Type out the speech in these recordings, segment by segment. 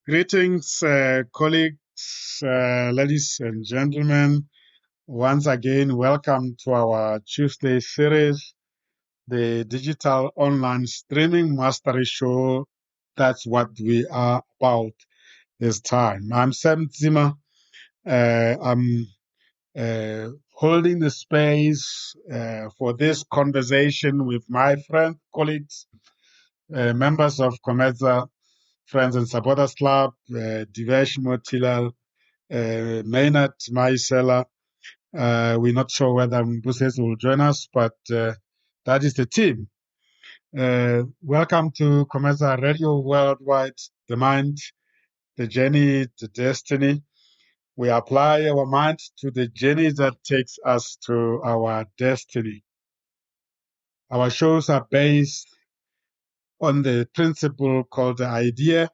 Greetings, colleagues, ladies and gentlemen. Once again, welcome to our Tuesday series, the Digital Online Streaming Mastery Show. That's what we are about this time. I'm Sam Zimmer. I'm holding the space for this conversation with my friends, colleagues, members of COMETSA Friends and Supporters Club, Divesh Motilal, Maynard Maisela. We're not sure whether Mbusesi will join us, but that is the team. Welcome to COMETSA Radio Worldwide, the mind, the journey, the destiny. We apply our mind to the journey that takes us to our destiny. Our shows are based on the principle called the idea.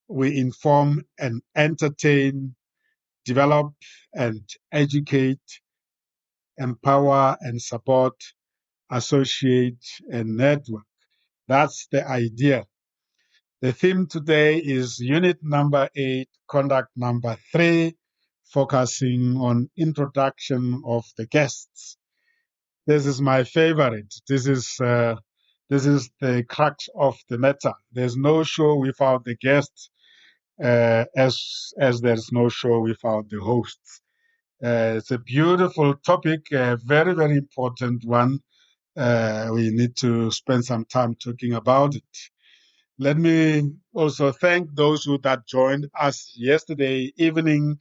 We inform and entertain, develop and educate, empower and support, associate and network. That's the idea. The theme today is unit number 8, conduct number 3, focusing on introduction of the guests. This is my favorite. This is the crux of the matter. There's no show without the guests, as there's no show without the hosts. It's a beautiful topic, a very, very important one. We need to spend some time talking about it. Let me also thank those who that joined us yesterday evening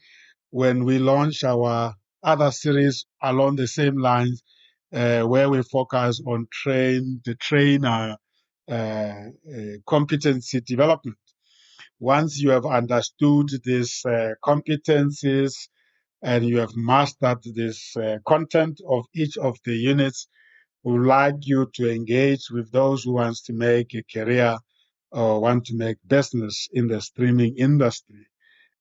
when we launched our other series along the same lines, where we focus on the trainer competency development. Once you have understood these competencies and you have mastered this content of each of the units, we would like you to engage with those who wants to make a career or want to make business in the streaming industry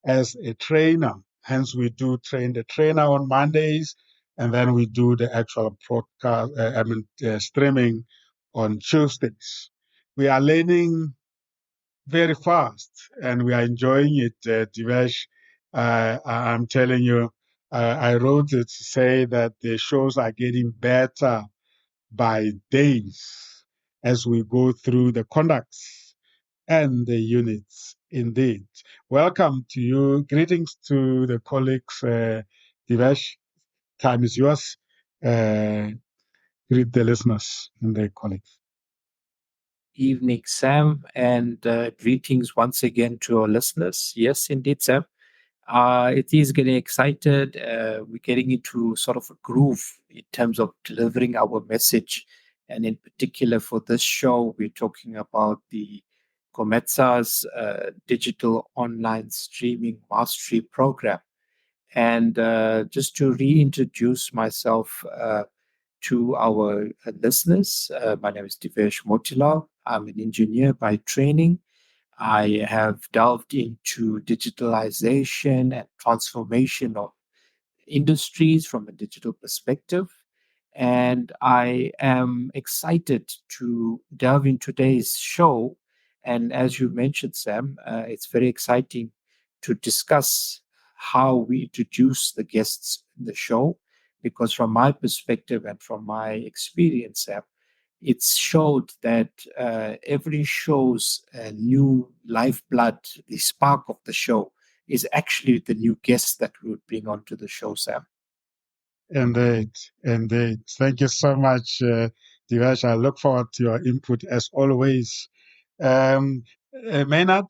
as a trainer. Hence, we do train the trainer on Mondays, and then we do the actual broadcast, streaming on Tuesdays. We are learning very fast, and we are enjoying it, Divesh. I'm telling you, I wrote it to say that the shows are getting better by days as we go through the conducts and the units. Indeed. Welcome to you. Greetings to the colleagues. Divesh, time is yours. Greet the listeners and the colleagues. Evening, Sam, and greetings once again to our listeners. Yes, indeed, Sam. It is getting excited. We're getting into sort of a groove in terms of delivering our message. And in particular, for this show, we're talking about the COMETSA's digital online streaming mastery program. And just to reintroduce myself to our listeners, my name is Divesh Motilal. I'm an engineer by training. I have delved into digitalization and transformation of industries from a digital perspective. And I am excited to delve in today's show. And as you mentioned, Sam, it's very exciting to discuss how we introduce the guests in the show. Because from my perspective and from my experience, Sam, it's showed that every show's new lifeblood, the spark of the show, is actually the new guests that we would bring onto the show, Sam. Indeed. Thank you so much, Divesh. I look forward to your input as always. Maynard,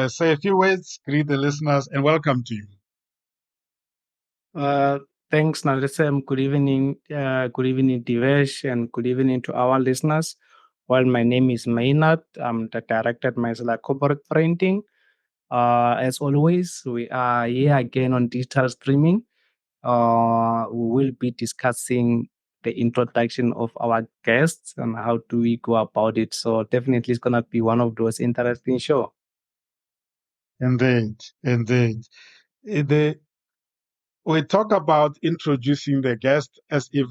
say a few words, greet the listeners, and welcome to you. Thanks, Narisem. Good evening, Divesh, and good evening to our listeners. Well, my name is Maynard. I'm the director at Maisela Corporate Printing. As always, we are here again on digital streaming. We will be discussing the introduction of our guests and how do we go about it. So definitely it's going to be one of those interesting shows. Indeed. The we talk about introducing the guest as if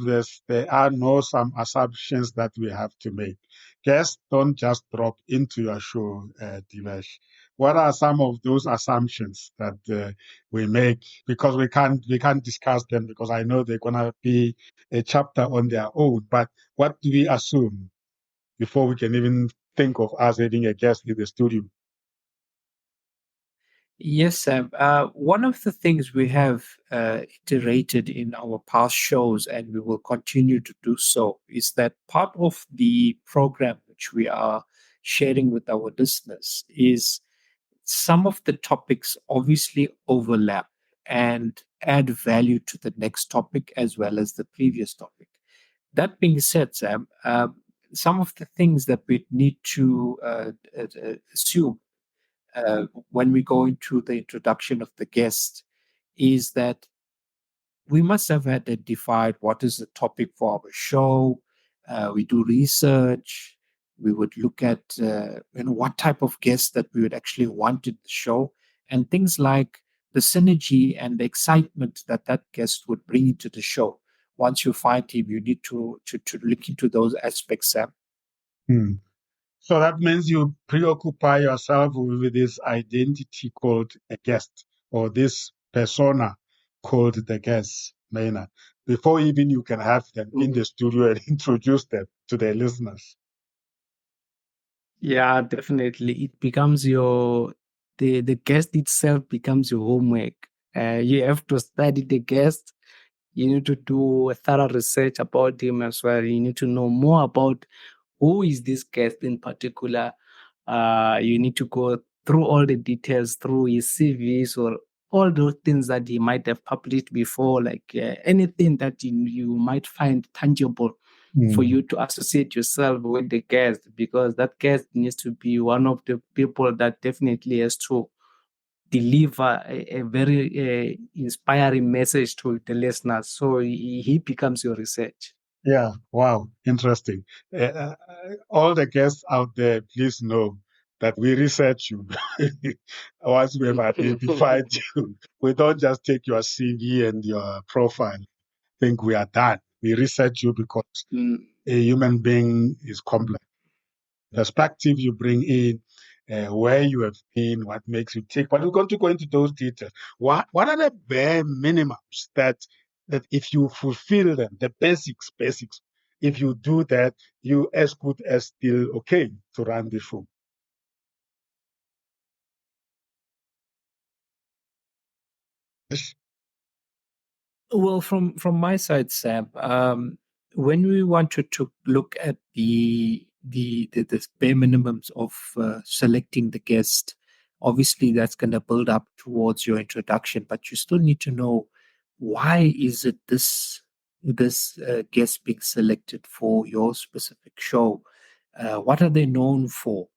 there are some assumptions that we have to make. Guests don't just drop into your show, Divesh. What are some of those assumptions that we make? Because we can't discuss them because I know they're gonna be a chapter on their own. But what do we assume before we can even think of us having a guest in the studio? Yes, Sam. One of the things we have iterated in our past shows, and we will continue to do so, is that part of the program which we are sharing with our listeners is some of the topics obviously overlap and add value to the next topic as well as the previous topic. That being said, Sam, some of the things that we need to assume when we go into the introduction of the guest is that we must have identified what is the topic for our show. We do research. We would look at what type of guest that we would actually want in the show, and things like the synergy and the excitement that that guest would bring into the show. Once you find him, you need to look into those aspects, Sam. Hmm. So that means you preoccupy yourself with this identity called a guest or this persona called the guest, Maynard, before even you can have them in the studio and introduce them to the listeners. Yeah, definitely. It becomes the guest itself becomes your homework. You have to study the guest. You need to do a thorough research about him as well. You need to know more about who is this guest in particular. You need to go through all the details through his CVs or all those things that he might have published before, like anything that you might find tangible for you to associate yourself with the guest, because that guest needs to be one of the people that definitely has to deliver a very inspiring message to the listeners. So he becomes your research. Yeah, wow, interesting. All the guests out there, please know that we research you. Once we have identified you, we don't just take your CV and your profile, think we are done. We research you because a human being is complex. Perspective you bring in, where you have been, what makes you tick. But we're going to go into those details. What are the bare minimums that if you fulfill them, the basics, if you do that, you as good as still okay to run the show? Well, from my side, Sam, when we wanted to look at the bare minimums of selecting the guest, obviously that's going to build up towards your introduction, but you still need to know why is it this guest being selected for your specific show? What are they known for?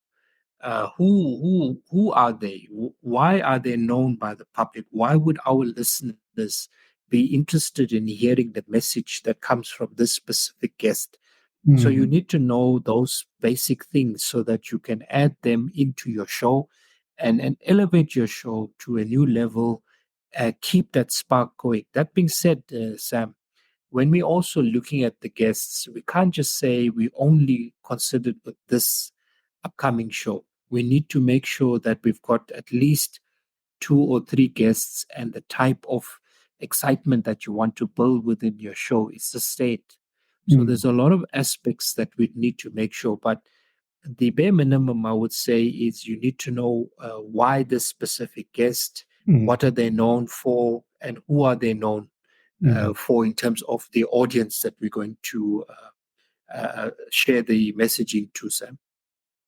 Who are they? Why are they known by the public? Why would our listeners be interested in hearing the message that comes from this specific guest? So you need to know those basic things so that you can add them into your show and elevate your show to a new level. Keep that spark going. That being said, Sam, when we're also looking at the guests, we can't just say we only considered with this upcoming show. We need to make sure that we've got at least 2 or 3 guests, and the type of excitement that you want to build within your show is sustained. So there's a lot of aspects that we need to make sure, but the bare minimum I would say is you need to know why this specific guest, what are they known for, and who are they known for in terms of the audience that we're going to share the messaging to, Sam.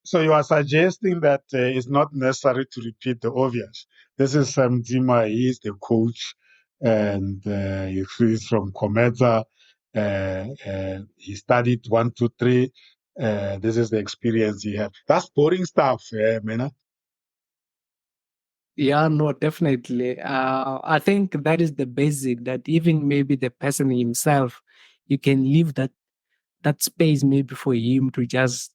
So you are suggesting that it's not necessary to repeat the obvious. This is Sam Zima. He is the coach, and he's from Cometa. He studied 1, 2, 3. This is the experience he had. That's boring stuff, Mena. Yeah, no, definitely. I think that is the basic, that even maybe the person himself, you can leave that space maybe for him to just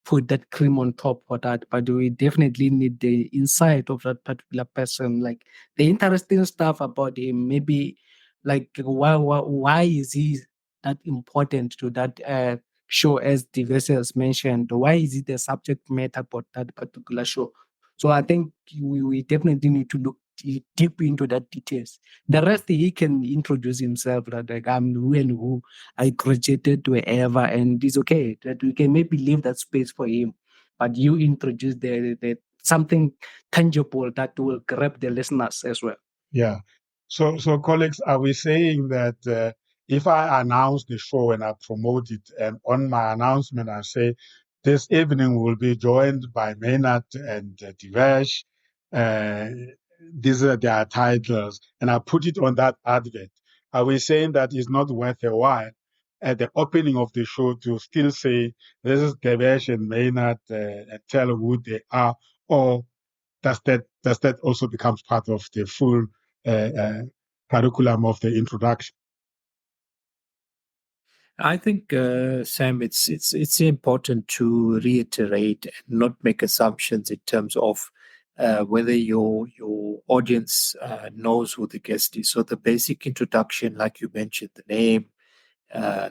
put that cream on top for that. But we definitely need the insight of that particular person, like the interesting stuff about him. Maybe Like, why is he that important to that show, as Diverse has mentioned? Why is it the subject matter for that particular show? So I think we definitely need to look deep into that details. The rest, he can introduce himself, that like, I'm who and who, I graduated wherever, and it's okay that we can maybe leave that space for him. But you introduce the something tangible that will grab the listeners as well. Yeah. So colleagues, are we saying that if I announce the show and I promote it, and on my announcement I say this evening we'll be joined by Maynard and Divesh, uh, these are their titles, and I put it on that advert, are we saying that it's not worth a while at the opening of the show to still say this is Divesh and Maynard, and tell who they are, or does that also becomes part of the full curriculum of the introduction? I think, Sam, it's important to reiterate and not make assumptions in terms of whether your audience knows who the guest is. So the basic introduction, like you mentioned, the name,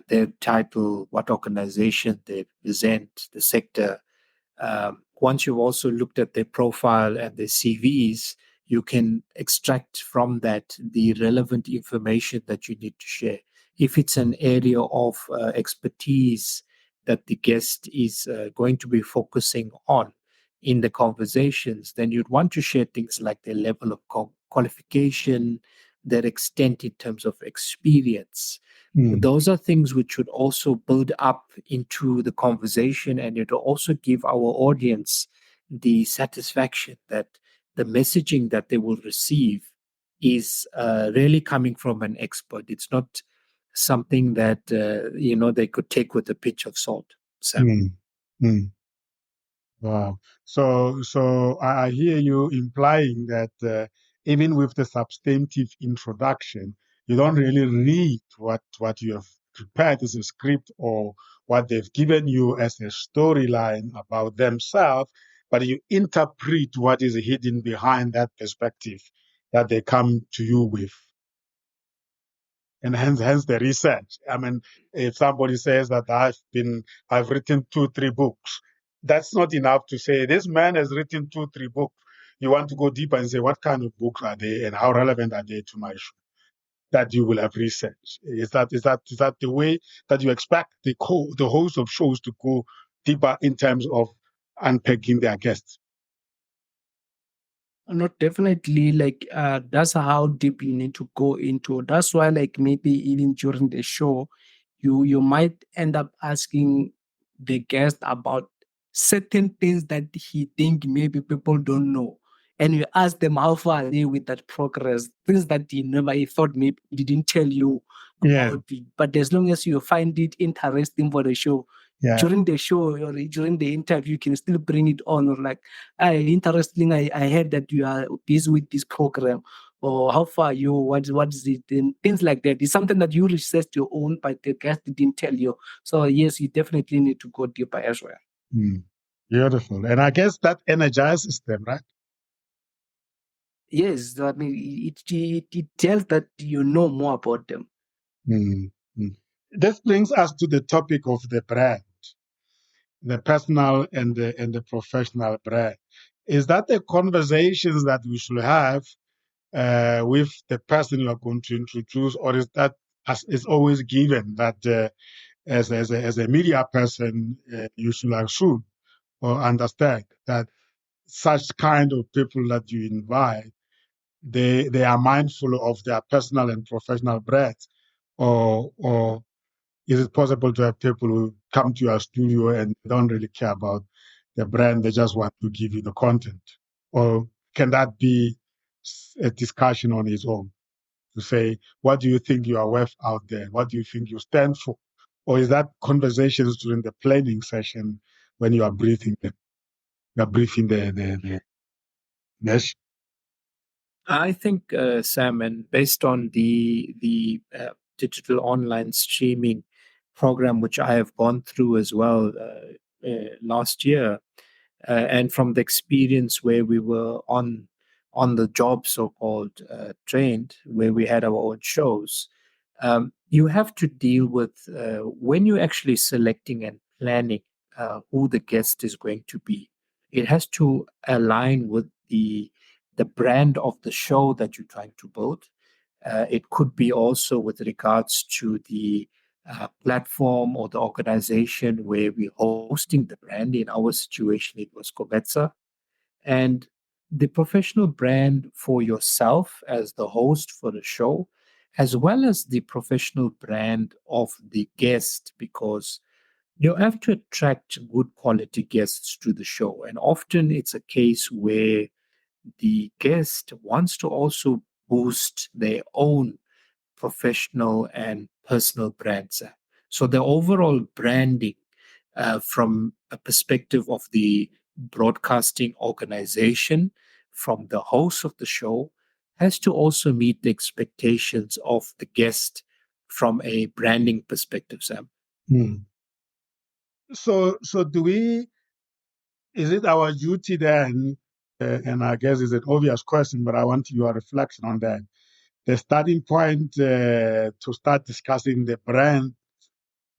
their title, what organization they represent, the sector. Once you've also looked at their profile and their CVs, you can extract from that the relevant information that you need to share. If it's an area of expertise that the guest is going to be focusing on in the conversations, then you'd want to share things like their level of qualification, their extent in terms of experience. Those are things which would also build up into the conversation, and it will also give our audience the satisfaction that the messaging that they will receive is really coming from an expert. It's not something that they could take with a pinch of salt. So Wow. So I hear you implying that even with the substantive introduction, you don't really read what you have prepared as a script or what they've given you as a storyline about themselves, but you interpret what is hidden behind that perspective that they come to you with. And hence the research. I mean, if somebody says that I've written 2-3 books, that's not enough to say this man has written 2-3 books. You want to go deeper and say what kind of books are they and how relevant are they to my show? That you will have research. Is that the way that you expect the host of shows to go deeper in terms of unpacking their guests? Not definitely, like that's how deep you need to go into. That's why, like, maybe even during the show, you might end up asking the guest about certain things that he think maybe people don't know, and you ask them how far are they with that progress, things that he thought maybe he didn't tell you about it. But as long as you find it interesting for the show, during the show or during the interview, you can still bring it on, or like, interesting, I heard that you are busy with this program, or how far are you, what is it, and things like that. It's something that you researched your own, but the guest didn't tell you. So yes, you definitely need to go deeper as well. Beautiful. And I guess that energizes them, right? Yes, I mean, it tells that you know more about them. This brings us to the topic of the brand, the personal and the professional brand. Is that the conversations that we should have with the person you are going to introduce, or is that as is always given that as a media person you should assume or understand that such kind of people that you invite, they are mindful of their personal and professional brand, or is it possible to have people who come to your studio and don't really care about the brand, they just want to give you the content? Or can that be a discussion on its own to say, what do you think you are worth out there? What do you think you stand for? Or is that conversations during the planning session when you are briefing them? You are briefing the mesh? I think, Sam, and based on the digital online streaming program, which I have gone through as well last year, and from the experience where we were on on the job, so-called trained, where we had our own shows. You have to deal with when you're actually selecting and planning who the guest is going to be. It has to align with the brand of the show that you're trying to build. It could be also with regards to the platform or the organization where we're hosting the brand. In our situation, it was Kobetsa. And the professional brand for yourself as the host for the show, as well as the professional brand of the guest, because you have to attract good quality guests to the show. And often it's a case where the guest wants to also boost their own professional and personal brands. So the overall branding from a perspective of the broadcasting organization, from the host of the show, has to also meet the expectations of the guest from a branding perspective, Sam. So is it our duty then, and I guess it's an obvious question, but I want your reflection on that. The starting point to start discussing the brand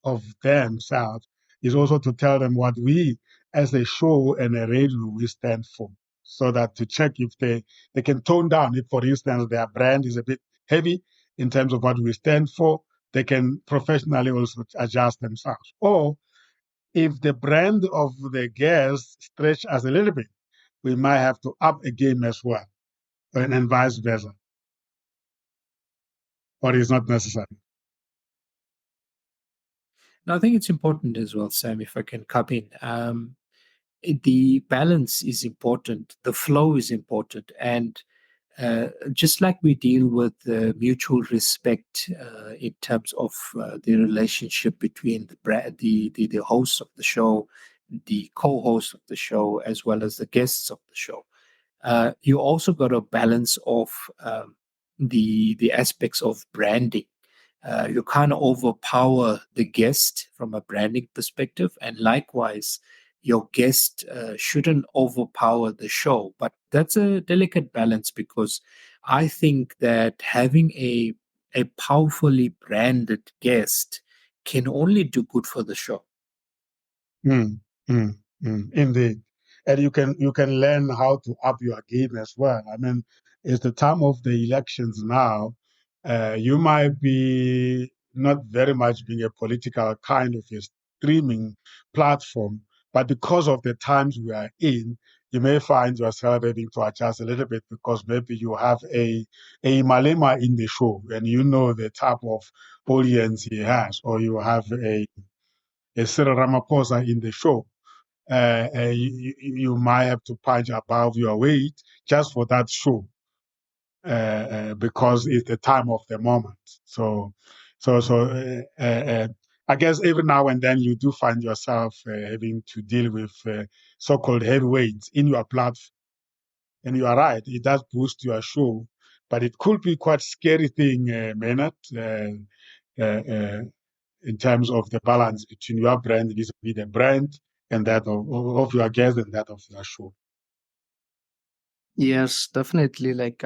of themselves is also to tell them what we, as a show and a radio, we stand for, so that to check if they can tone down. If, for instance, their brand is a bit heavy in terms of what we stand for, they can professionally also adjust themselves. Or if the brand of the guest stretch us a little bit, we might have to up a game as well, and vice versa. Or it's not necessary. Now, I think it's important as well, Sam, if I can come in. The balance is important, the flow is important, and just like we deal with mutual respect in terms of the relationship between the host of the show, the co-host of the show, as well as the guests of the show. You also got a balance of the aspects of branding. You can't overpower the guest from a branding perspective, and likewise, your guest shouldn't overpower the show. But that's a delicate balance, because I think that having a powerfully branded guest can only do good for the show. Indeed. And you can learn how to up your game as well. I mean, it's the time of the elections now. You might be not very much being a political kind of a streaming platform, but because of the times we are in, you may find yourself having to adjust a little bit, because maybe you have a Malema in the show and you know the type of audience he has, or you have a Cyril Ramaphosa in the show. You might have to punch above your weight just for that show, because it's the time of the moment. So I guess every now and then you do find yourself having to deal with so-called heavyweights in your platform. And you are right, it does boost your show, but it could be quite scary thing, Maynard, in terms of the balance between your brand vis-a-vis the brand and that of your guest and that of your show. Yes, definitely. Like,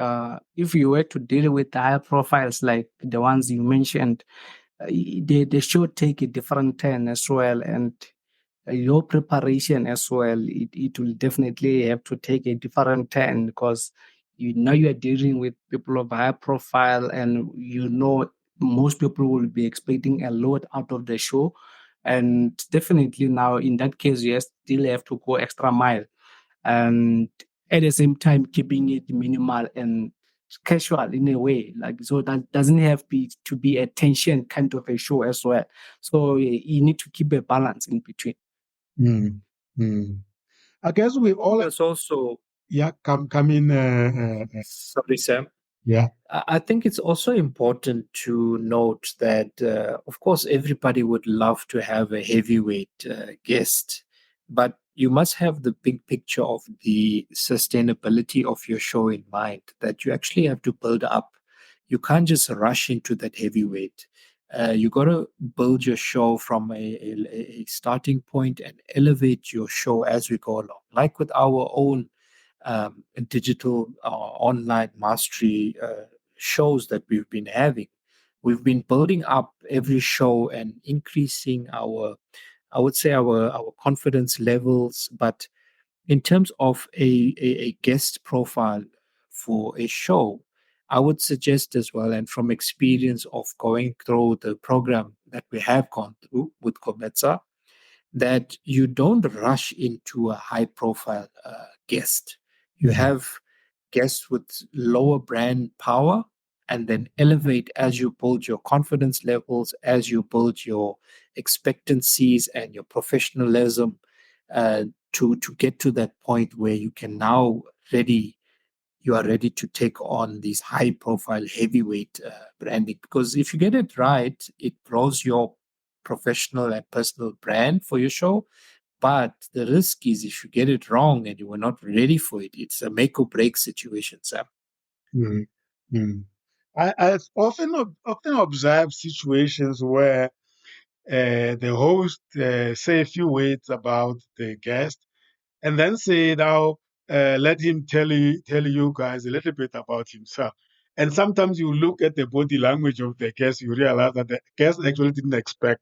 if you were to deal with higher profiles like the ones you mentioned, they should take a different turn as well. And your preparation as well, it will definitely have to take a different turn, because you are dealing with people of high profile, and most people will be expecting a lot out of the show. And definitely now in that case, you still have to go extra mile, and at the same time keeping it minimal and casual in a way, like, so that doesn't have to be a tension kind of a show as well. So you need to keep a balance in between. I guess we all. There's also. Yeah, come in. Sorry, Sam. Yeah. I think it's also important to note that, of course, everybody would love to have a heavyweight guest, but you must have the big picture of the sustainability of your show in mind, that you actually have to build up. You can't just rush into that heavyweight. You got to build your show from a starting point and elevate your show as we go along. Like with our own digital online mastery shows that we've been having. We've been building up every show and increasing our, I would say, our confidence levels. But in terms of a guest profile for a show, I would suggest as well, and from experience of going through the program that we have gone through with COMETSA, that you don't rush into a high profile guest. You have guests with lower brand power, and then elevate as you build your confidence levels, as you build your expectancies and your professionalism, to get to that point where you can now you are ready to take on these high profile heavyweight branding. Because if you get it right, it grows your professional and personal brand for your show. But the risk is if you get it wrong and you were not ready for it, it's a make or break situation, Sam. Mm. Mm. I've often observed situations where the host say a few words about the guest, and then say, now let him tell you guys a little bit about himself. And sometimes you look at the body language of the guest, you realize that the guest actually didn't expect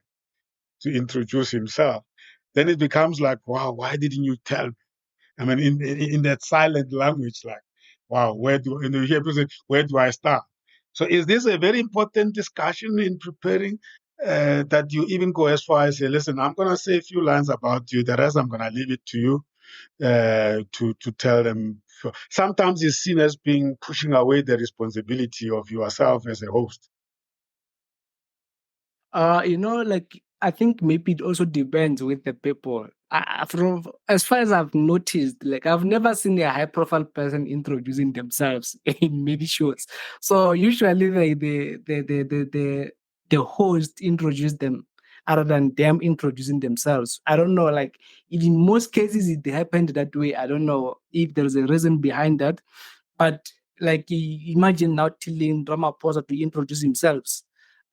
to introduce himself. Then it becomes like, wow, why didn't you tell me? I mean, in that silent language, like, wow, you hear people say, where do I start? So is this a very important discussion in preparing, that you even go as far as say, listen, I'm going to say a few lines about you. The rest I'm going to leave it to you to tell them. Sometimes it's seen as being pushing away the responsibility of yourself as a host. Like I think maybe it also depends with the people. From as far as I've noticed, like I've never seen a high-profile person introducing themselves in many shows. So usually, the host introduce them other than them introducing themselves. I don't know. Like in most cases, it happened that way. I don't know if there's a reason behind that, but like imagine now telling Ramaphosa to introduce himself.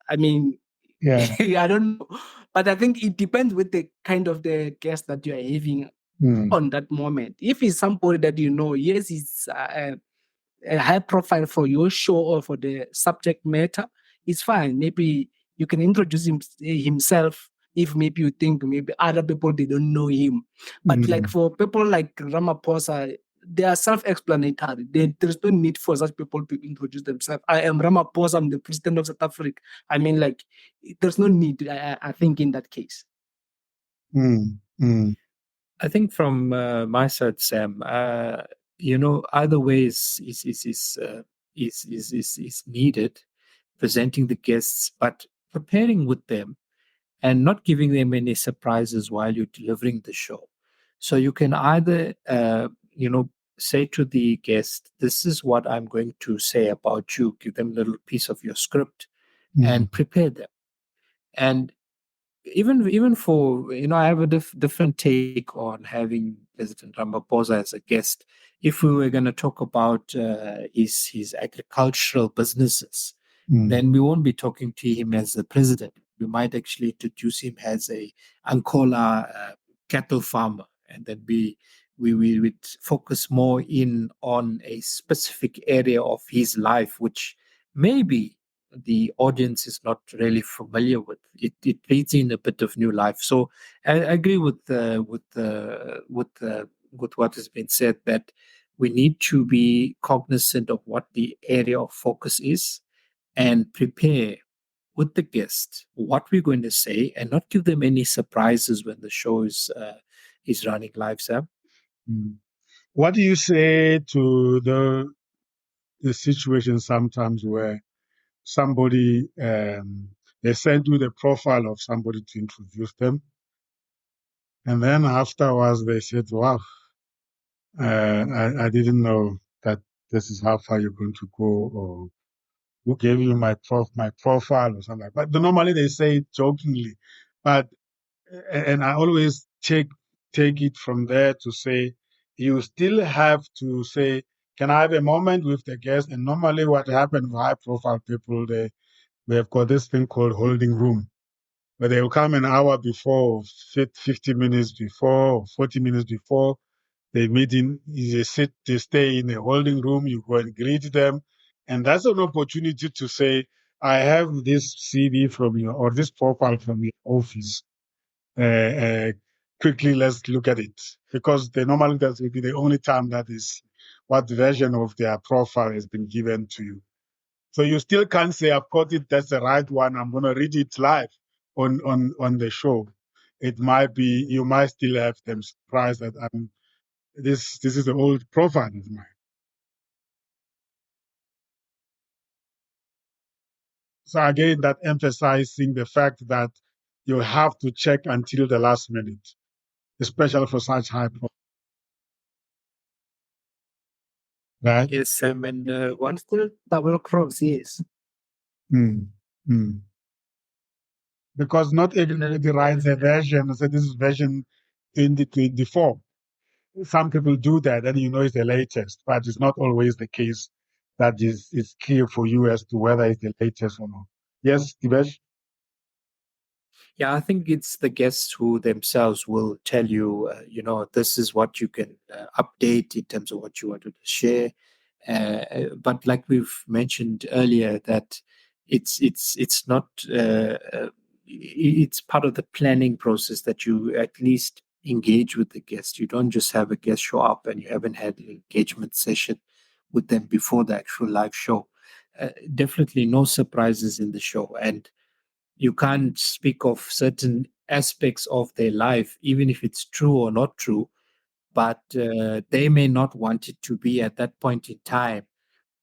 I mean, Yeah. I don't know, but I think it depends with the kind of the guest that you are having on that moment. If it's somebody that you know, yes, it's a high profile for your show or for the subject matter, it's fine. Maybe you can introduce himself if maybe you think maybe other people they don't know him. But like for people like Ramaphosa, they are self-explanatory. There's no need for such people to introduce themselves. I am Ramaphosa, I'm the president of South Africa. I mean, like, there's no need, I think, in that case. I think from my side, Sam, either way is needed. Presenting the guests, but preparing with them and not giving them any surprises while you're delivering the show. So you can either, say to the guest, "This is what I'm going to say about you." Give them a little piece of your script and prepare them. And even for I have a different take on having President Ramaphosa as a guest. If we were going to talk about his agricultural businesses, then we won't be talking to him as the president. We might actually introduce him as a Ankola cattle farmer, and then we would focus more in on a specific area of his life, which maybe the audience is not really familiar with. It breathes in a bit of new life. So I agree with what has been said, that we need to be cognizant of what the area of focus is and prepare with the guest what we're going to say and not give them any surprises when the show is running live, Sam. What do you say to the situation sometimes where somebody, they send you the profile of somebody to introduce them, and then afterwards they said, wow, I didn't know that this is how far you're going to go, or who gave you my profile or something like that. But normally they say it jokingly, but and I always take it from there to say, you still have to say, can I have a moment with the guest? And normally what happens with high profile people, we have got this thing called holding room, where they will come an hour before, 50 minutes before, or 40 minutes before, They meet they stay in a holding room, you go and greet them. And that's an opportunity to say, I have this CV from you or this profile from your office. Quickly, let's look at it. Because normally that will be the only time that is what version of their profile has been given to you. So you still can't say, I've got it, that's the right one. I'm going to read it live on the show. It might be, you might still have them surprised that this is the old profile of mine. So again, that emphasizing the fact that you have to check until the last minute, especially for such high profile. Right? Yes, and one still double cross, yes. Because not everybody writes a version, so this is version 2024. Some people do that, and it's the latest, but it's not always the case that is clear for you as to whether it's the latest or not. Yes, Divesh? Yeah, I think it's the guests who themselves will tell you, this is what you can update in terms of what you wanted to share. But like we've mentioned earlier, that it's not it's part of the planning process that you at least engage with the guest. You don't just have a guest show up and you haven't had an engagement session with them before the actual live show. Definitely no surprises in the show, and you can't speak of certain aspects of their life, even if it's true or not true, but they may not want it to be at that point in time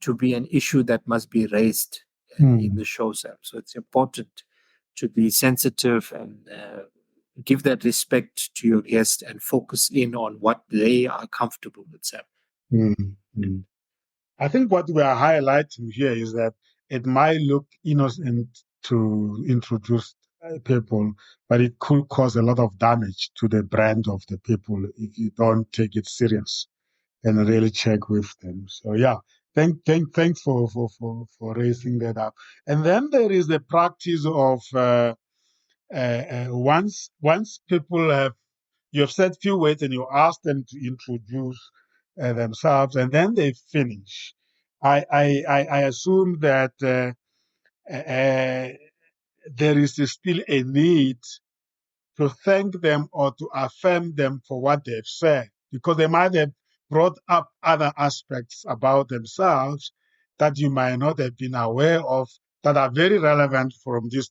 to be an issue that must be raised in the show, Sam. So it's important to be sensitive and give that respect to your guest and focus in on what they are comfortable with, Sam. I think what we are highlighting here is that it might look innocent to introduce people, but it could cause a lot of damage to the brand of the people if you don't take it serious and really check with them. So yeah, thanks for raising that up. And then there is the practice of once people have you have said few words and you ask them to introduce themselves and then they finish. I assume that there is still a need to thank them or to affirm them for what they've said, because they might have brought up other aspects about themselves that you might not have been aware of that are very relevant for this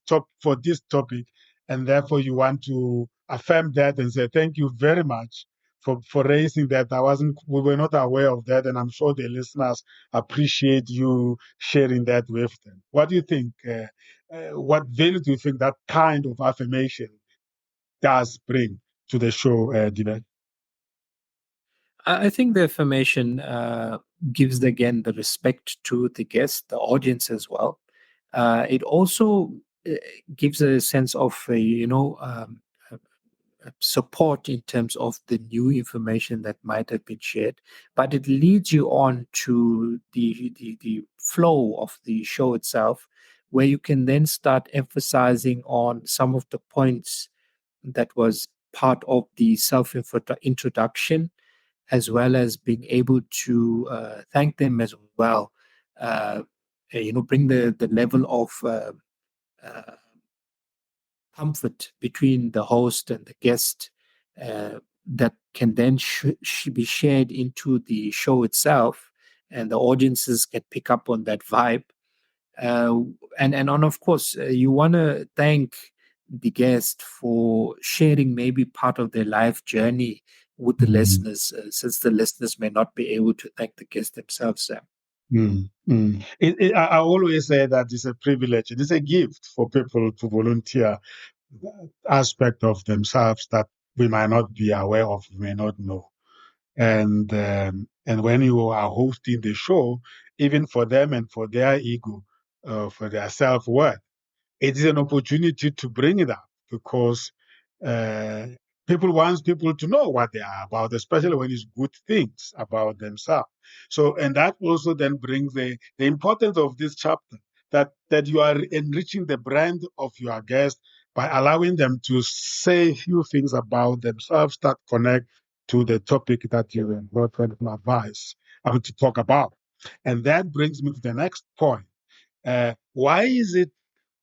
topic, and therefore you want to affirm that and say thank you very much for raising that. We were not aware of that, and I'm sure the listeners appreciate you sharing that with them. What do you think? What value do you think that kind of affirmation does bring to the show, Dinesh? I think the affirmation gives again the respect to the guest, the audience as well. It also gives a sense of support in terms of the new information that might have been shared, but it leads you on to the flow of the show itself, where you can then start emphasizing on some of the points that was part of the self introduction, as well as being able to thank them as well. Bring the level of uh, comfort between the host and the guest that can then be shared into the show itself, and the audiences can pick up on that vibe. And of course, you want to thank the guest for sharing maybe part of their life journey with the listeners, since the listeners may not be able to thank the guest themselves, Sam. I always say that it's a privilege. It is a gift for people to volunteer aspect of themselves that we might not be aware of, we may not know. And when you are hosting the show, even for them and for their ego, for their self-worth, it is an opportunity to bring it up, because people want people to know what they are about, especially when it's good things about themselves. So, and that also then brings the importance of this chapter, that you are enriching the brand of your guest by allowing them to say a few things about themselves that connect to the topic that you brought for advice to talk about. And that brings me to the next point. Why is it?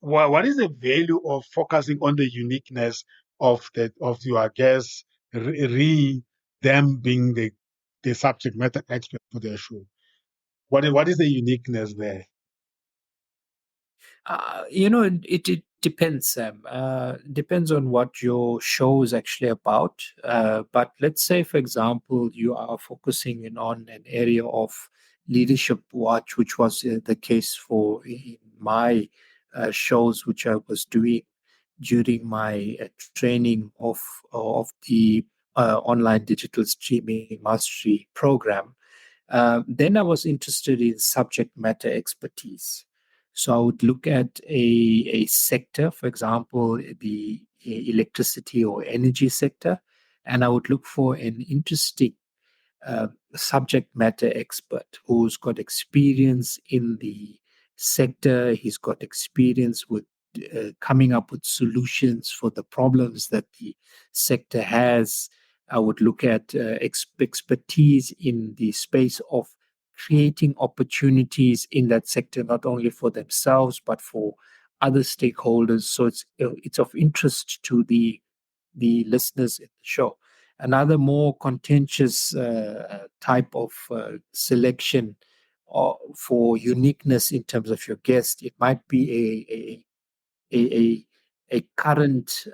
What is the value of focusing on the uniqueness of your guests, them being the subject matter expert for their show? What is the uniqueness there? It depends, Sam. Depends on what your show is actually about. But let's say, for example, you are focusing in on an area of leadership watch, which was the case for in my shows, which I was doing during my training of the online digital streaming mastery program. Then I was interested in subject matter expertise. So I would look at a sector, for example, the electricity or energy sector, and I would look for an interesting subject matter expert who's got experience in the sector. He's got experience with coming up with solutions for the problems that the sector has. I would look at expertise in the space of creating opportunities in that sector, not only for themselves but for other stakeholders. So it's of interest to the listeners in the show. Another more contentious type of selection for uniqueness in terms of your guest, it might be a current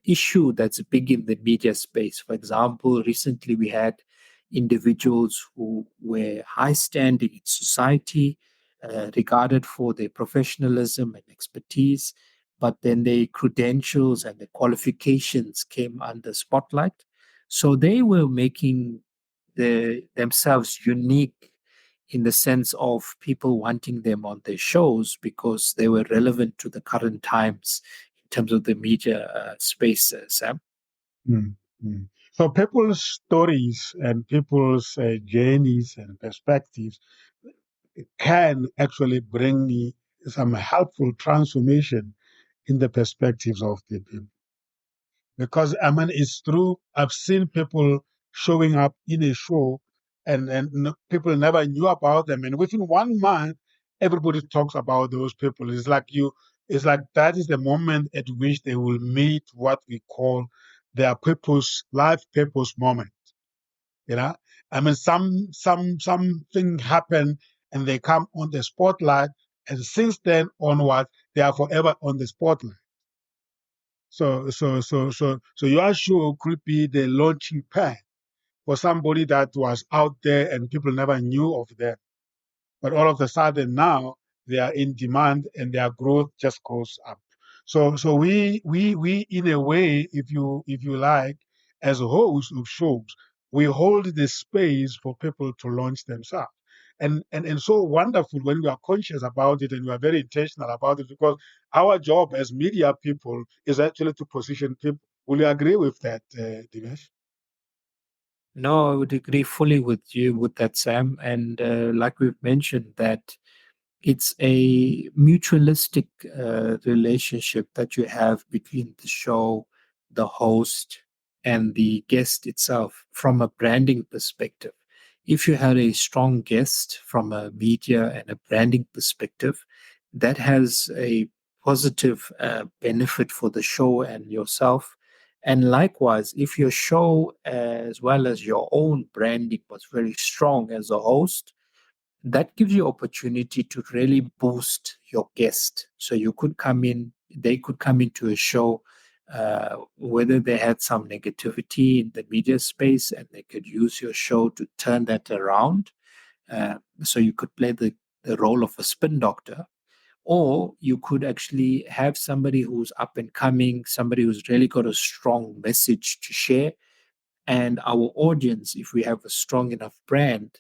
issue that's big in the media space. For example, recently we had individuals who were high standing in society, regarded for their professionalism and expertise, but then their credentials and the qualifications came under spotlight. So they were making themselves unique in the sense of people wanting them on their shows because they were relevant to the current times in terms of the media space, Sam. Mm-hmm. So people's stories and people's journeys and perspectives can actually bring me some helpful transformation in the perspectives of the people. Because I mean, it's true. I've seen people showing up in a show, and people never knew about them, and within 1 month, everybody talks about those people. It's like that is the moment at which they will meet what we call their purpose, life purpose moment. You know, I mean, something happened, and they come on the spotlight, and since then onward, they are forever on the spotlight. So your show could be the launching pad for somebody that was out there and people never knew of them. But all of a sudden now they are in demand and their growth just goes up. So we in a way, if you like, as hosts of shows, we hold the space for people to launch themselves. And so wonderful when we are conscious about it and we are very intentional about it, because our job as media people is actually to position people. Will you agree with that, Dinesh? No, I would agree fully with you with that, Sam. And like we've mentioned, that it's a mutualistic relationship that you have between the show, the host, and the guest itself from a branding perspective. If you had a strong guest from a media and a branding perspective, that has a positive benefit for the show and yourself. And likewise, if your show, as well as your own branding, was very strong as a host, that gives you opportunity to really boost your guest. So they could come into a show, whether they had some negativity in the media space, and they could use your show to turn that around. So you could play the role of a spin doctor, or you could actually have somebody who's up and coming, somebody who's really got a strong message to share. And our audience, if we have a strong enough brand,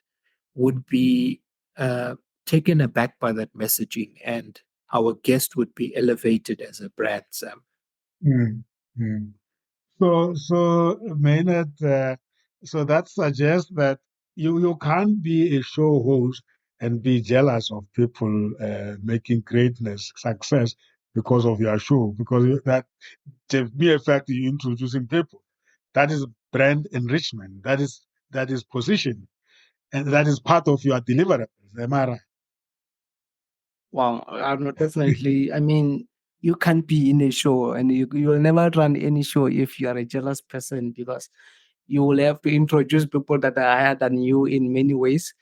would be uh, taken aback by that messaging, and our guest would be elevated as a brand, Sam. Mm, mm. So Maynard, so that suggests that you can't be a show host and be jealous of people making greatness, success because of your show, because that the mere fact that you're introducing people, that is brand enrichment. That is position, and that is part of your deliverables. Am I right? Wow, I'm not definitely. I mean, you can't be in a show, and you will never run any show if you are a jealous person, because you will have to introduce people that are higher than you in many ways,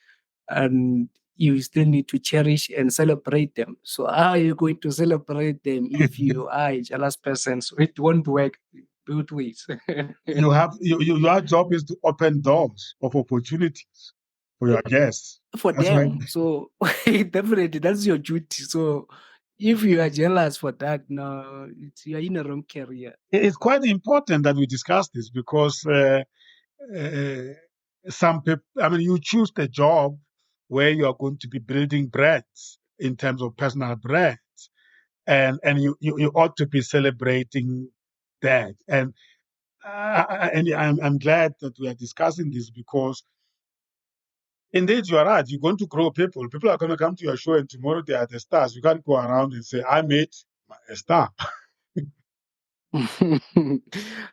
and you still need to cherish and celebrate them. So how are you going to celebrate them if you are a jealous person? So it won't work both ways. Your job is to open doors of opportunities for your guests. For That's right. them. So definitely that's your duty. So if you are jealous for that, no, you're in a wrong career. It's quite important that we discuss this because some people, I mean, you choose the job where you are going to be building brands in terms of personal brands, and you ought to be celebrating that. And I'm glad that we are discussing this because indeed you are right. You're going to grow people. People are going to come to your show, and tomorrow they are the stars. You can't go around and say, "I made a star."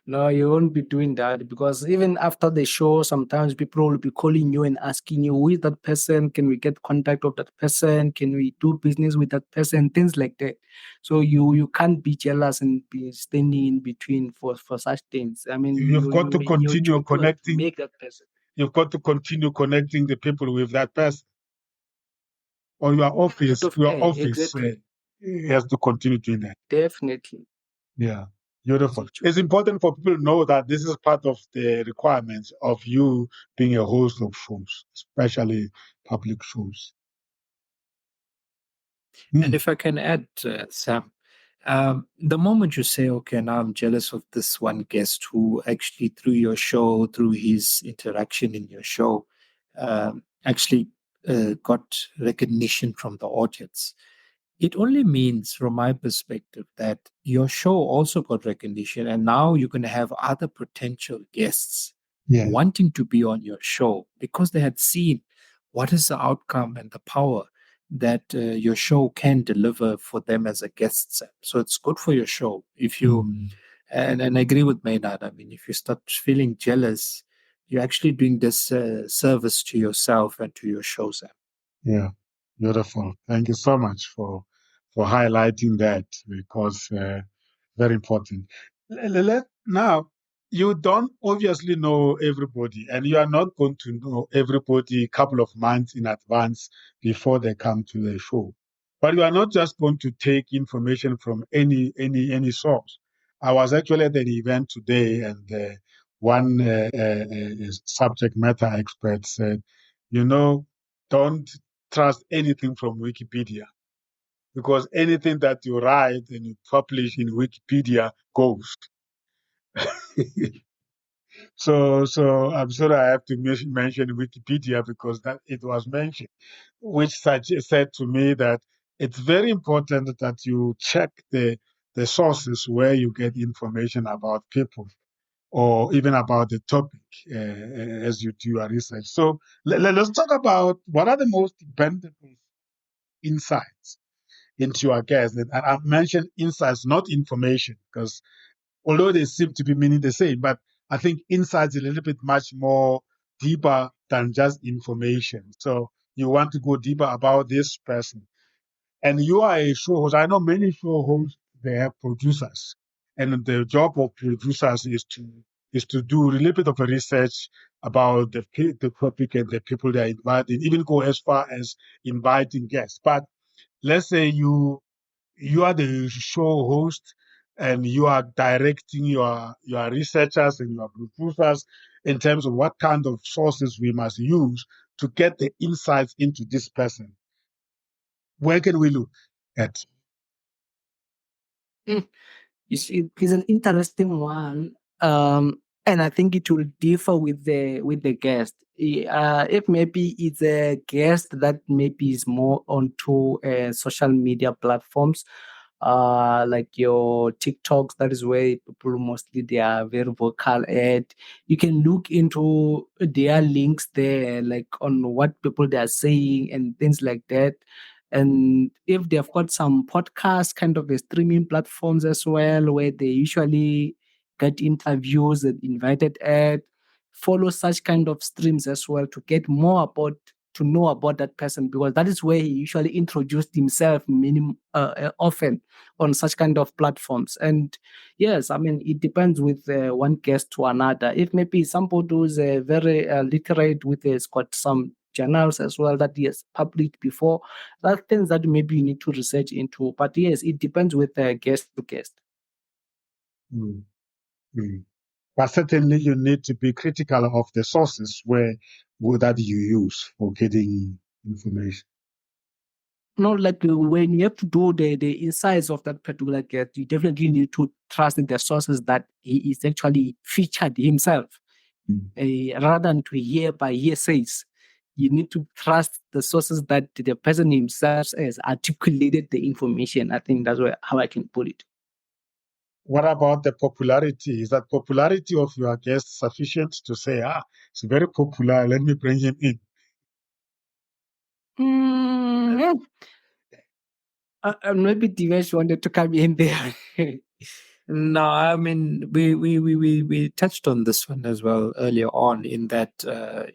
No, you won't be doing that, because even after the show, sometimes people will be calling you and asking you, who is that person? Can we get contact of that person? Can we do business with that person? Things like that. So you can't be jealous and be standing in between for such things. I mean, You've got to your continue duty was to connecting. make that person. You've got to continue connecting the people with that person, or your office. Exactly. Has to continue doing that. Definitely. Yeah, beautiful. That's true. It's important for people to know that this is part of the requirements of you being a host of shows, especially public shows. And if I can add, Sam, the moment you say, okay, now I'm jealous of this one guest who actually, through your show, through his interaction in your show, actually got recognition from the audience, it only means, from my perspective, that your show also got recognition, and now you're going to have other potential guests Yeah. wanting to be on your show because they had seen what is the outcome and the power that your show can deliver for them as a guest. Sam. So it's good for your show. If you and I agree with Maynard. I mean, if you start feeling jealous, you're actually doing this service to yourself and to your show, Sam. Yeah, beautiful. Thank you so much for highlighting that because very important. Now, you don't obviously know everybody, and you are not going to know everybody a couple of months in advance before they come to the show. But you are not just going to take information from any source. I was actually at an event today, and one subject matter expert said, don't trust anything from Wikipedia, because anything that you write and you publish in Wikipedia goes. So I'm sorry I have to mention Wikipedia because that it was mentioned, which said to me that it's very important that you check the sources where you get information about people or even about the topic as you do your research. So let's talk about what are the most dependable insights into your guests. And I mentioned insights, not information, because although they seem to be meaning the same, but I think insights is a little bit much more deeper than just information. So you want to go deeper about this person. And you are a show host. I know many show hosts, they have producers. And the job of producers is to do a little bit of a research about the topic and the people they are inviting, even go as far as inviting guests. But let's say you are the show host and you are directing your researchers and your producers in terms of what kind of sources we must use to get the insights into this person. Where can we look at? You see, it's an interesting one, and I think it will differ with the guest. If maybe it's a guest that maybe is more onto social media platforms, like your TikToks, that is where people mostly they are very vocal at. You can look into their links there, like on what people they are saying and things like that. And if they've got some podcast kind of a streaming platforms as well, where they usually get interviews and invited at, follow such kind of streams as well to get more about to know about that person, because that is where he usually introduced himself often on such kind of platforms. And yes, I mean, it depends with one guest to another. If maybe somebody who's very literate with has got some journals as well that he has published before, that things that maybe you need to research into. But yes, it depends with guest to guest. Mm. Mm. But certainly you need to be critical of the sources that you use for getting information. Not like when you have to do the insights of that particular guest, you definitely need to trust in the sources that he is actually featured himself, rather than to hear by hearsays. You need to trust the sources that the person himself has articulated the information. I think that's how I can put it. What about the popularity? Is that popularity of your guest sufficient to say, it's very popular, let me bring him in? Maybe Divesh wanted to come in there. No, I mean we touched on this one as well earlier on, in that a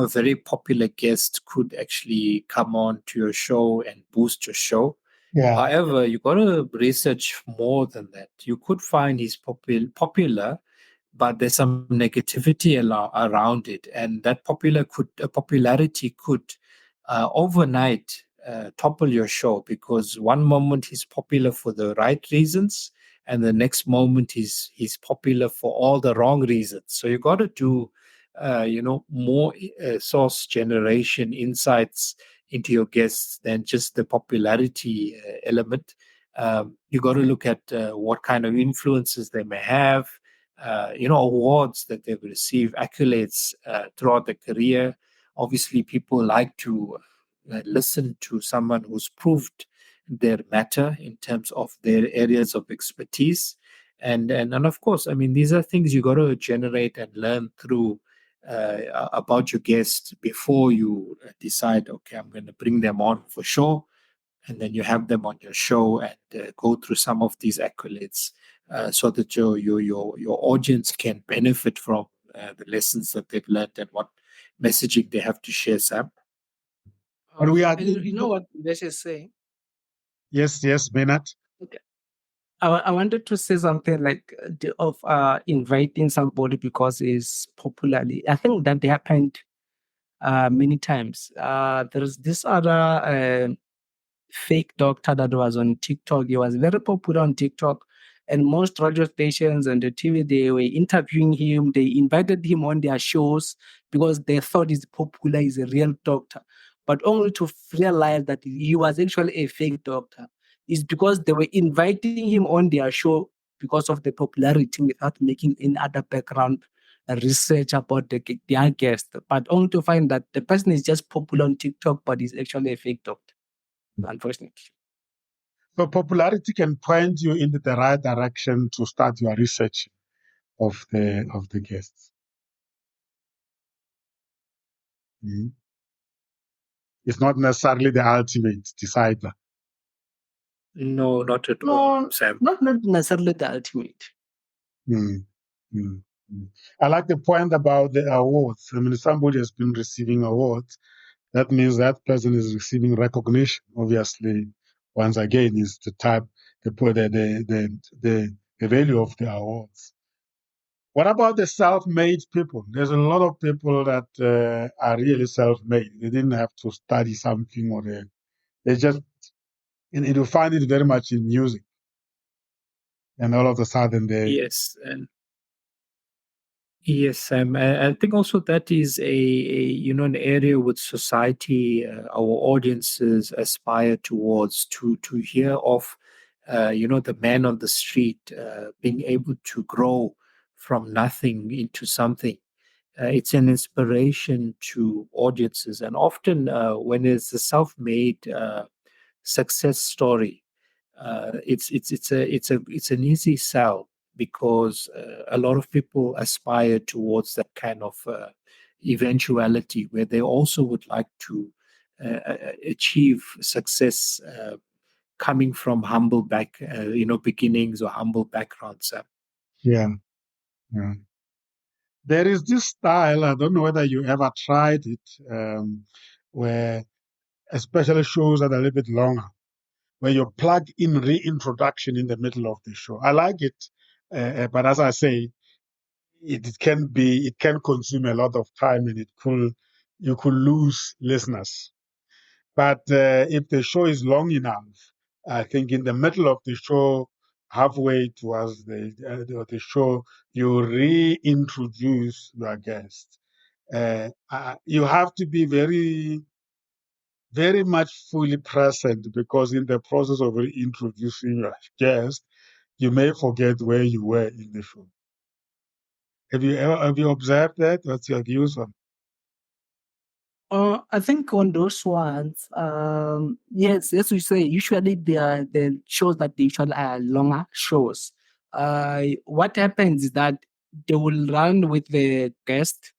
very popular guest could actually come on to your show and boost your show. Yeah. However, you got to research more than that. You could find he's popular, but there's some negativity around it, and that popularity could overnight topple your show, because one moment he's popular for the right reasons, and the next moment he's popular for all the wrong reasons. So you got to do more source generation insights into your guests than just the popularity element. You got to look at what kind of influences they may have, awards that they've received, accolades throughout their career. Obviously, people like to listen to someone who's proved their matter in terms of their areas of expertise. And of course, I mean, these are things you got to generate and learn through about your guests before you decide, okay, I'm going to bring them on for sure. And then you have them on your show and go through some of these accolades so that your audience can benefit from the lessons that they've learned and what messaging they have to share, Sam. But we are. You know what Divesh is saying? Yes, Bernard. Okay. I wanted to say something like of inviting somebody because he's popularly. I think that happened many times. There's this other fake doctor that was on TikTok. He was very popular on TikTok, and most radio stations and the TV, they were interviewing him. They invited him on their shows because they thought he's popular, he's a real doctor, but only to realize that he was actually a fake doctor. It's because they were inviting him on their show because of the popularity without making any other background research about their guest, but only to find that the person is just popular on TikTok, but he's actually a fake doctor, unfortunately. So popularity can point you into the right direction to start your research of the guests. Mm-hmm. It's not necessarily the ultimate decider. No, not at all, Sam. Not necessarily the ultimate. I like the point about the awards. I mean, somebody has been receiving awards. That means that person is receiving recognition. Obviously, once again, is the value of the awards. What about the self-made people? There's a lot of people that are really self-made. They didn't have to study something, or they just, and you find it very much in music. And all of a sudden they... Yes, Sam. I think also that is an area with society, our audiences aspire towards, to hear of, the man on the street being able to grow from nothing into something. It's an inspiration to audiences, and often when it's a self-made success story, it's an easy sell, because a lot of people aspire towards that kind of eventuality where they also would like to achieve success coming from humble beginnings or humble backgrounds. Yeah. there is this style, I don't know whether you ever tried it, where especially shows that are a little bit longer, where you plug in reintroduction in the middle of the show. I like it, but as I say, it can consume a lot of time, and you could lose listeners. But if the show is long enough, I think in the middle of the show, halfway towards the show, you reintroduce your guest. You have to be very, very much fully present, because in the process of reintroducing your guest, you may forget where you were in the show. Have you observed that? What's your views on? I think on those ones, yes, as we say, usually they are the shows that they usually are longer shows. What happens is that they will run with the guest.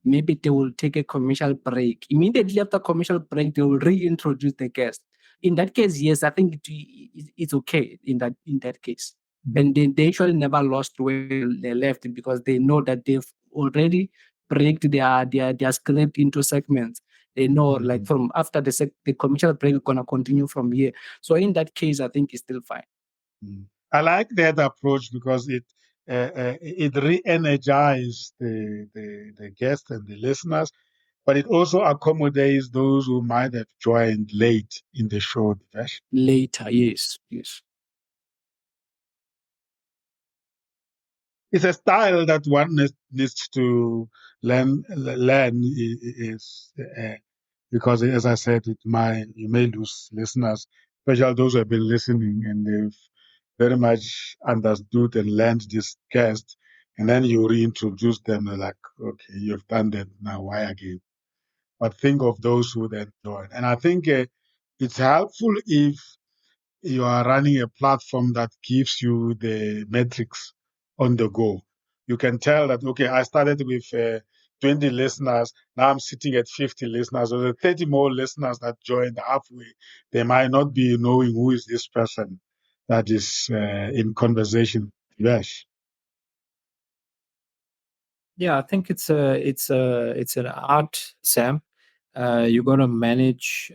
Maybe they will take a commercial break. Immediately after commercial break, they will reintroduce the guest. In that case, yes, I think it's okay in that case. And they usually never lost where they left, because they know that they've already break their script into segments. They know, like, from after the commercial break, we're gonna continue from here. So in that case, I think it's still fine. I like that approach, because it re-energizes the guests and the listeners, but it also accommodates those who might have joined late in the show. Later, yes. It's a style that one needs to learn is because, as I said, you may lose listeners, especially those who have been listening and they've very much understood and learned this guest, and then you reintroduce them. They're like, okay, you've done that, now why again? But think of those who then join. And I think it's helpful if you are running a platform that gives you the metrics on the go. You can tell that, okay, I started with 20 listeners. Now I'm sitting at 50 listeners. Or the 30 more listeners that joined halfway. They might not be knowing who is this person that is in conversation. Yes. Yeah, I think it's an art, Sam. You're going to manage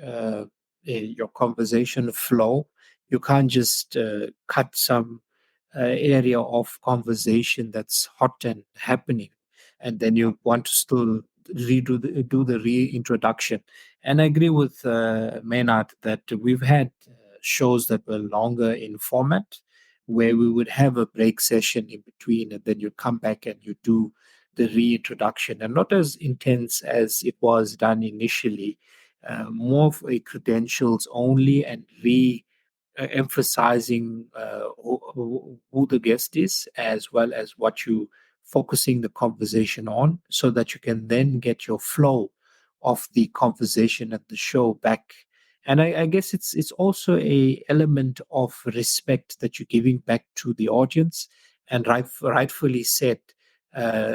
your conversation flow. You can't just cut some area of conversation that's hot and happening, and then you want to still do the reintroduction. And I agree with Maynard that we've had shows that were longer in format, where we would have a break session in between, and then you come back and you do the reintroduction, and not as intense as it was done initially, more of a credentials only, and emphasizing who the guest is, as well as what you focusing the conversation on, so that you can then get your flow of the conversation at the show back. And I guess it's also a element of respect that you're giving back to the audience. And rightfully said,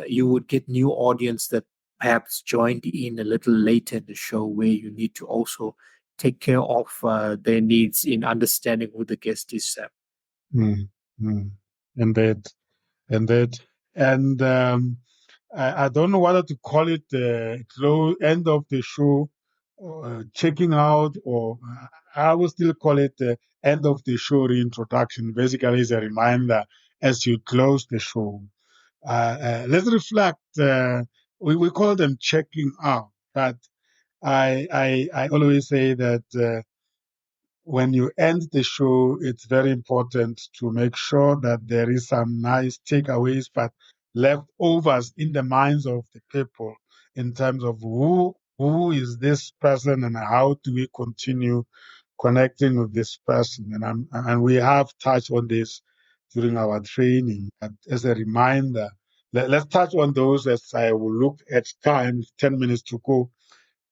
you would get new audience that perhaps joined in a little later in the show, where you need to also take care of their needs in understanding who the guest is. Mm, mm. Indeed. Indeed. And I don't know whether to call it the end of the show, checking out, or I will still call it the end of the show reintroduction. Basically, it's a reminder as you close the show. Let's reflect. We call them checking out, but I always say that when you end the show, it's very important to make sure that there is some nice takeaways, but leftovers in the minds of the people, in terms of who is this person and how do we continue connecting with this person. And we have touched on this during our training. But as a reminder, let's touch on those as I will look at time, 10 minutes to go.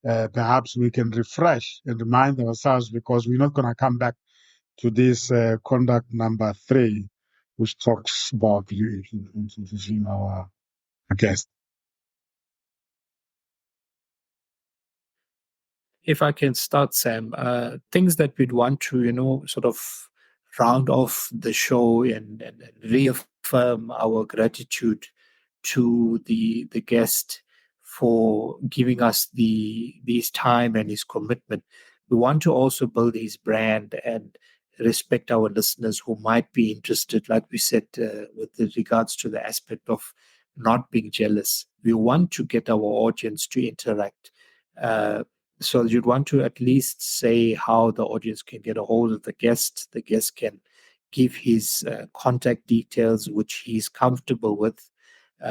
Perhaps we can refresh and remind ourselves, because we're not going to come back to this conduct number 3, which talks about introducing our guest. If I can start, Sam, things that we'd want to, sort of round off the show and reaffirm our gratitude to the guest for giving us his time and his commitment. We want to also build his brand and respect our listeners who might be interested, like we said, with regards to the aspect of not being jealous. We want to get our audience to interact. Uh, so you'd want to at least say how the audience can get a hold of the guest. The guest can give his contact details, which he's comfortable with.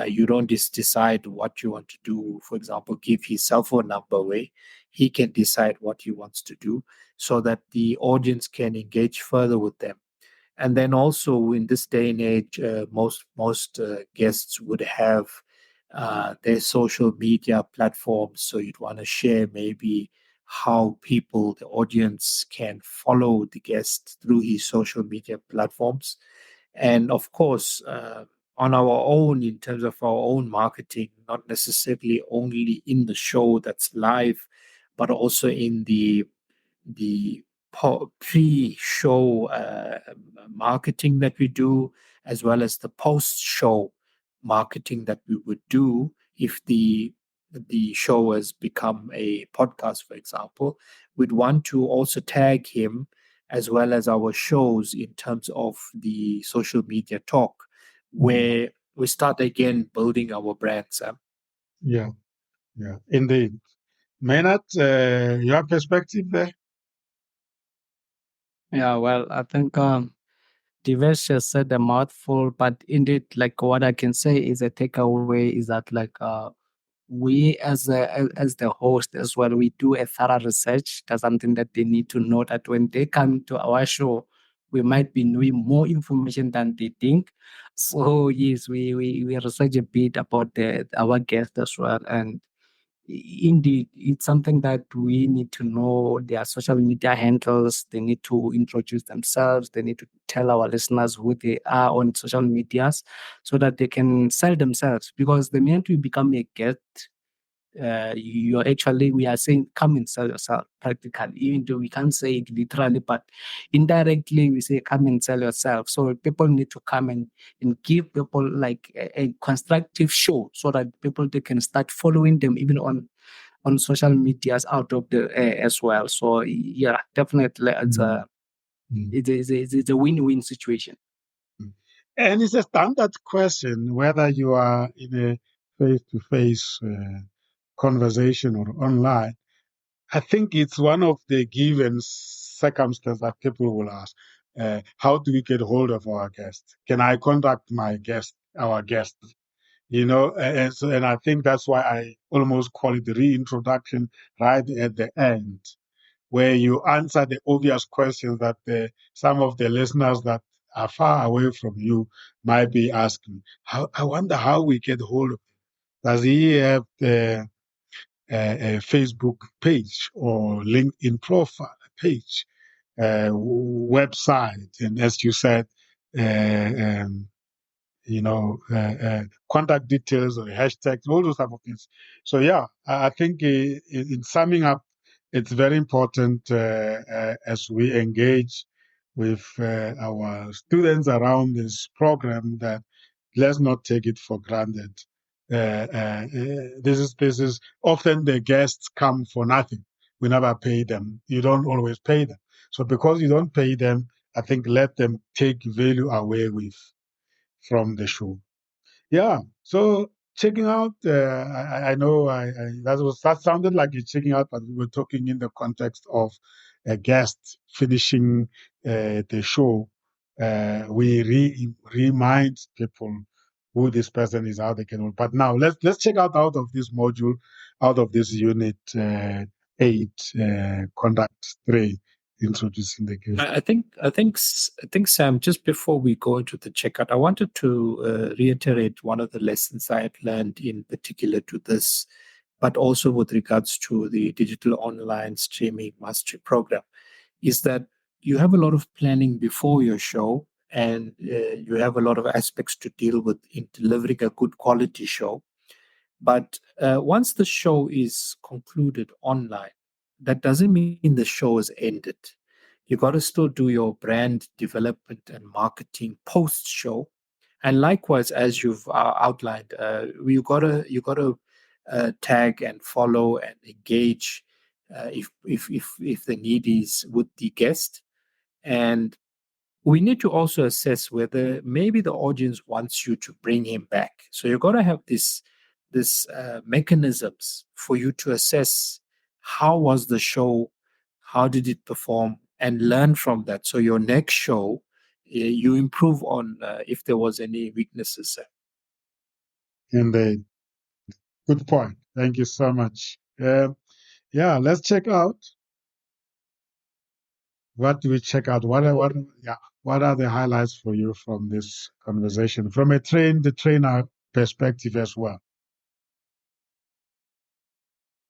You don't just decide what you want to do. For example, give his cell phone number away. He can decide what he wants to do so that the audience can engage further with them. And then also in this day and age, most guests would have their social media platforms. So you'd want to share maybe how people, the audience, can follow the guest through his social media platforms. And of course, on our own, in terms of our own marketing, not necessarily only in the show that's live, but also in the pre-show marketing that we do, as well as the post-show marketing that we would do if the show has become a podcast, for example. We'd want to also tag him as well as our shows in terms of the social media talk, where we start again building our brand, Sam. Yeah, indeed. Maynard, your perspective there? Yeah, well, I think Divesh just said a mouthful, but indeed, like what I can say is a takeaway is that we as the host as well, we do a thorough research. That's something that they need to know, that when they come to our show, we might be knowing more information than they think. So yes, we research a bit about our guest as well, and indeed, it's something that we need to know their social media handles. They need to introduce themselves. They need to tell our listeners who they are on social medias so that they can sell themselves. Because the minute you become a guest, you're actually, we are saying, come and sell yourself practically, even though we can't say it literally, but indirectly we say, come and sell yourself. So people need to come and give people like a constructive show so that people, they can start following them even on social medias out of the as well. So yeah, definitely it's it's a win-win situation. And it's a standard question whether you are in a face-to-face conversation or online. I think it's one of the given circumstances that people will ask. How do we get hold of our guest? Can I contact our guest? And I think that's why I almost call it the reintroduction right at the end, where you answer the obvious questions that some of the listeners that are far away from you might be asking. I wonder how we get hold of him. Does he have a Facebook page or LinkedIn profile page, website, and as you said, um, contact details or hashtags, all those type of things. So yeah, I think in summing up, it's very important as we engage with our students around this program that let's not take it for granted. This is often the guests come for nothing. We never pay them. You don't always pay them. So because you don't pay them, I think let them take value away from the show. Yeah. So checking out, I know that sounded like you're checking out, but we were talking in the context of a guest finishing the show. We remind people who this person is, how they can. But now let's check out of this module, out of this unit 8, conduct 3, introducing the guest. I think Sam, just before we go into the checkout, I wanted to reiterate one of the lessons I had learned in particular to this, but also with regards to the digital online streaming mastery program, is that you have a lot of planning before your show, and you have a lot of aspects to deal with in delivering a good quality show. But once the show is concluded online, that doesn't mean the show is ended. You got to still do your brand development and marketing post show. And likewise, as you've outlined, you gotta tag and follow and engage if the need is with the guest. And we need to also assess whether maybe the audience wants you to bring him back. So you've got to have this mechanisms for you to assess how was the show, how did it perform, and learn from that. So your next show, you improve on if there was any weaknesses. Indeed. Good point. Thank you so much. Yeah, let's check out. What do we check out? What are the highlights for you from this conversation from the trainer perspective as well?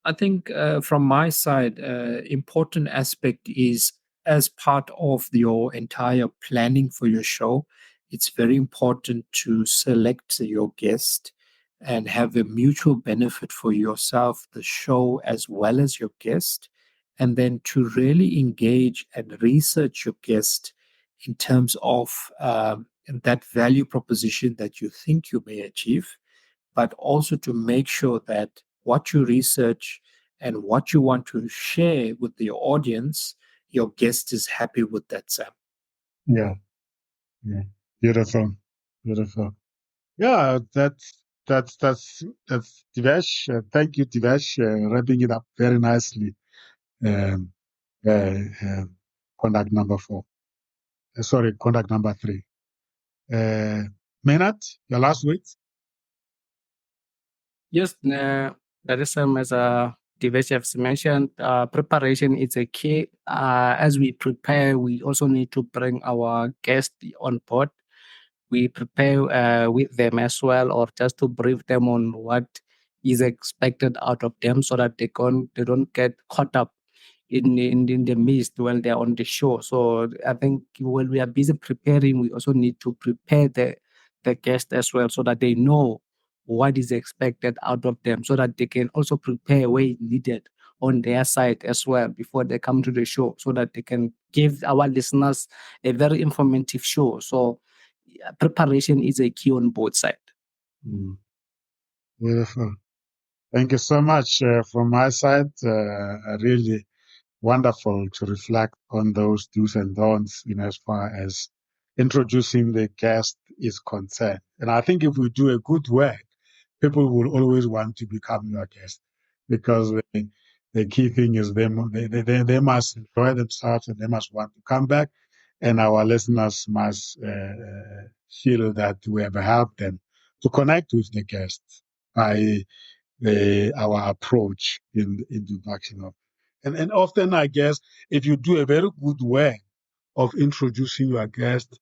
I think from my side, important aspect is as part of your entire planning for your show, it's very important to select your guest and have a mutual benefit for yourself, the show, as well as your guest, and then to really engage and research your guest in terms of that value proposition that you think you may achieve, but also to make sure that what you research and what you want to share with your audience, your guest is happy with that, Sam. Yeah. Beautiful. Yeah, that's Divesh. Thank you, Divesh. Wrapping it up very nicely. Conduct number 4. Conduct number 3. Menat, your last words? Yes, that is as Divesh has mentioned, preparation is a key. As we prepare, we also need to bring our guests on board. We prepare with them as well, or just to brief them on what is expected out of them, so that they don't get caught up in the mist when they're on the show. So I think when we are busy preparing, we also need to prepare the guest as well, so that they know what is expected out of them, so that they can also prepare where needed on their side as well before they come to the show, so that they can give our listeners a very informative show. So preparation is a key on both sides. Beautiful. Thank you so much from my side. Really wonderful to reflect on those do's and don'ts in as far as introducing the guest is concerned. And I think if we do a good work, people will always want to become your guest, because the key thing is they must enjoy themselves and they must want to come back, and our listeners must feel that we have helped them to connect with the guests by our approach in the introduction of. And often, I guess, if you do a very good way of introducing your guest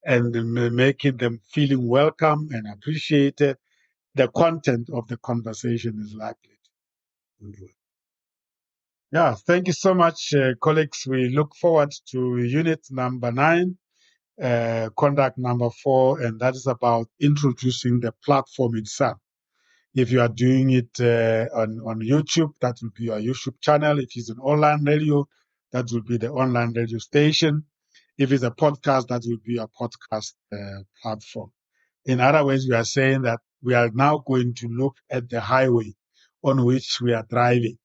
and making them feeling welcome and appreciated, the content of the conversation is likely to be good. Yeah, thank you so much, colleagues. We look forward to unit number 9, conduct number 4, and that is about introducing the platform itself. If you are doing it on YouTube, that will be your YouTube channel. If it's an online radio, that will be the online radio station. If it's a podcast, that will be a podcast platform. In other words, we are saying that we are now going to look at the highway on which we are driving.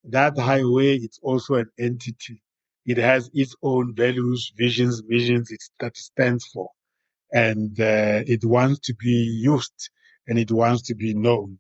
That highway is also an entity. It has its own values, visions that it stands for. And it wants to be used and it wants to be known.